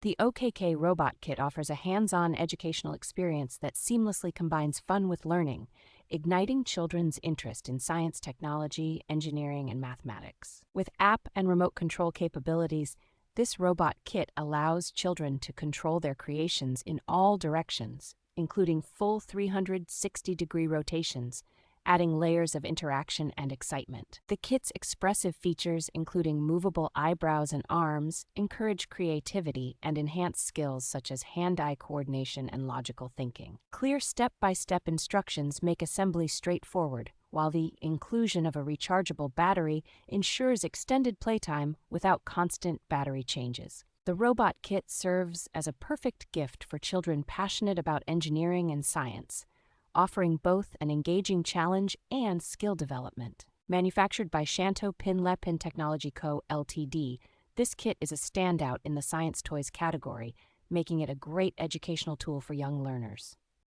The OKK Robot Kit offers a hands-on educational experience that seamlessly combines fun with learning, igniting children's interest in science, technology, engineering, and mathematics. With app and remote control capabilities, this robot kit allows children to control their creations in all directions, including full 360-degree rotations, adding layers of interaction and excitement. The kit's expressive features, including movable eyebrows and arms, encourage creativity and enhance skills such as hand-eye coordination and logical thinking. Clear step-by-step instructions make assembly straightforward, while the inclusion of a rechargeable battery ensures extended playtime without constant battery changes. The robot kit serves as a perfect gift for children passionate about engineering and science, offering both an engaging challenge and skill development. Manufactured by SHANTOU PINLEPIN Technology Co., Ltd., this kit is a standout in the science toys category, making it a great educational tool for young learners.